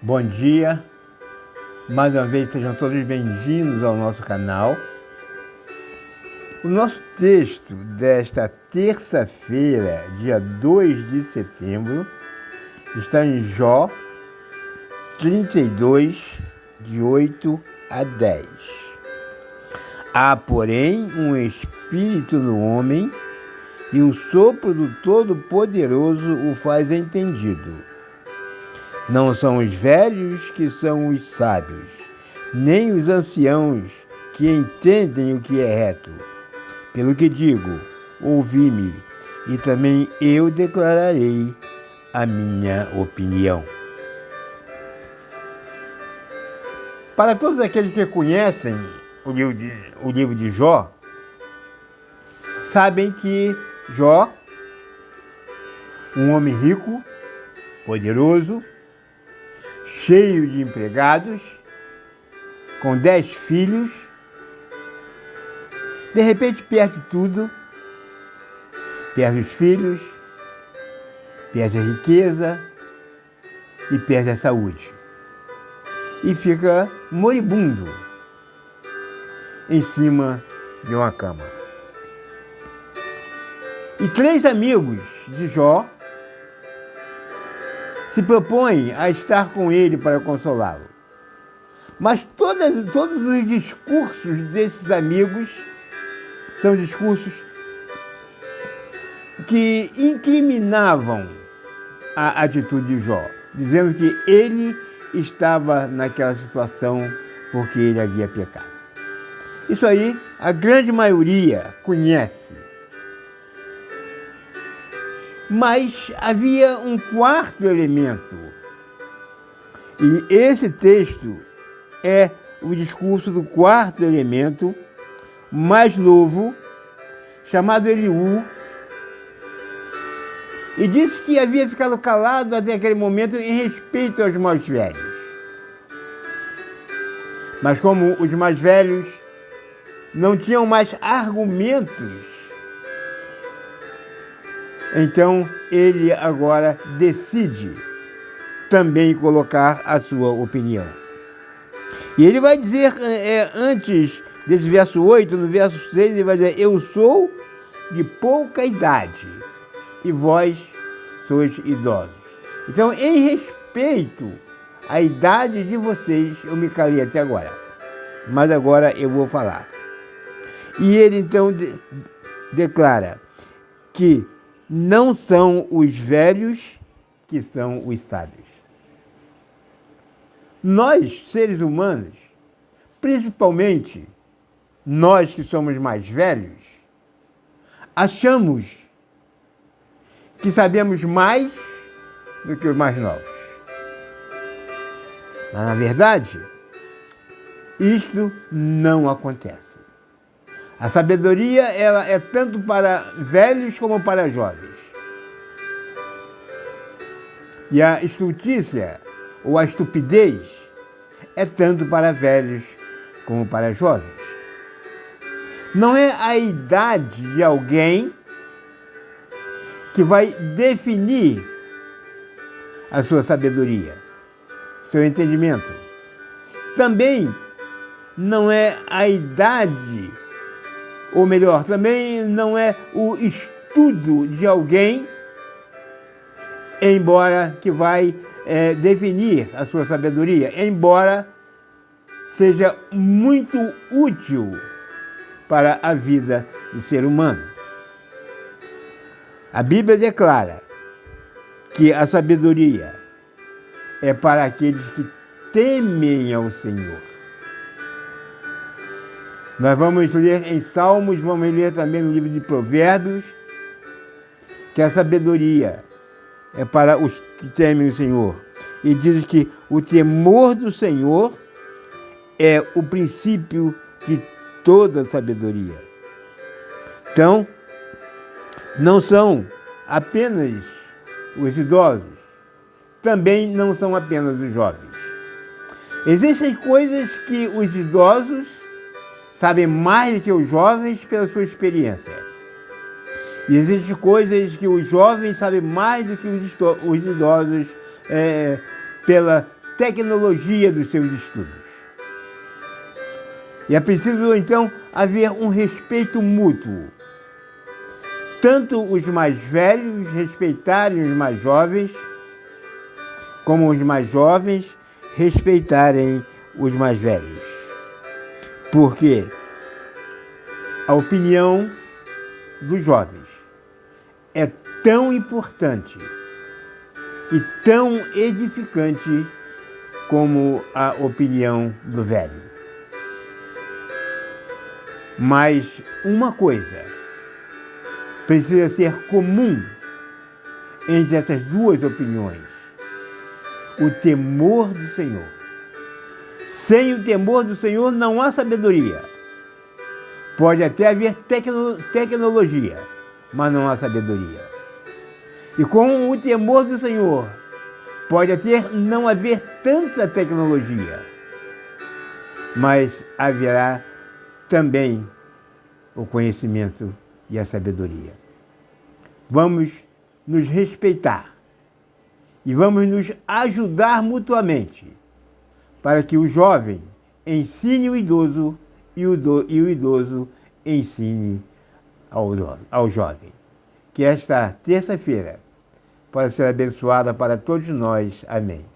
Bom dia, mais uma vez sejam todos bem-vindos ao nosso canal. O nosso texto desta terça-feira, dia 2 de setembro, está em Jó 32, de 8 a 10. Há, porém, um espírito no homem, e o sopro do Todo-Poderoso o faz entendido. Não são os velhos que são os sábios, nem os anciãos que entendem o que é reto. Pelo que digo, ouvi-me, e também eu declararei a minha opinião. Para todos aqueles que conhecem o livro de Jó, sabem que Jó, um homem rico, poderoso, cheio de empregados, com 10 filhos, de repente perde tudo, perde os filhos, perde a riqueza e perde a saúde. E fica moribundo em cima de uma cama. E 3 amigos de Jó se propõem a estar com ele para consolá-lo. Mas todos os discursos desses amigos são discursos que incriminavam a atitude de Jó, dizendo que ele estava naquela situação porque ele havia pecado. Isso aí a grande maioria conhece. Mas havia um quarto elemento, e esse texto é o discurso do quarto elemento, mais novo, chamado Eliú, e disse que havia ficado calado até aquele momento em respeito aos mais velhos. Mas como os mais velhos não tinham mais argumentos, então ele agora decide também colocar a sua opinião. E ele vai dizer, antes desse verso 8, no verso 6, ele vai dizer: eu sou de pouca idade e vós sois idosos. Então, em respeito à idade de vocês, eu me calei até agora. Mas agora eu vou falar. E ele então declara que não são os velhos que são os sábios. Nós, seres humanos, principalmente nós que somos mais velhos, achamos que sabemos mais do que os mais novos. Mas, na verdade, isto não acontece. A sabedoria ela é tanto para velhos como para jovens. E a estultícia, ou a estupidez, é tanto para velhos como para jovens. Não é a idade de alguém que vai definir a sua sabedoria, seu entendimento. Também não é a idade, ou melhor, também não é o estudo de alguém, embora que vai definir a sua sabedoria, embora seja muito útil para a vida do ser humano. A Bíblia declara que a sabedoria é para aqueles que temem ao Senhor. Nós vamos ler em Salmos, vamos ler também no livro de Provérbios, que a sabedoria é para os que temem o Senhor. E diz que o temor do Senhor é o princípio de toda sabedoria. Então, não são apenas os idosos, também não são apenas os jovens. Existem coisas que os idosos sabem mais do que os jovens pela sua experiência. E existem coisas que os jovens sabem mais do que os idosos pela tecnologia dos seus estudos. E é preciso, então, haver um respeito mútuo. Tanto os mais velhos respeitarem os mais jovens, como os mais jovens respeitarem os mais velhos. Porque a opinião dos jovens é tão importante e tão edificante como a opinião do velho. Mas uma coisa precisa ser comum entre essas duas opiniões: o temor do Senhor. Sem o temor do Senhor não há sabedoria. Pode até haver tecnologia, mas não há sabedoria. E com o temor do Senhor, pode até não haver tanta tecnologia, mas haverá também o conhecimento e a sabedoria. Vamos nos respeitar e vamos nos ajudar mutuamente para que o jovem ensine o idoso e o idoso ensine ao jovem. Que esta terça-feira possa ser abençoada para todos nós. Amém.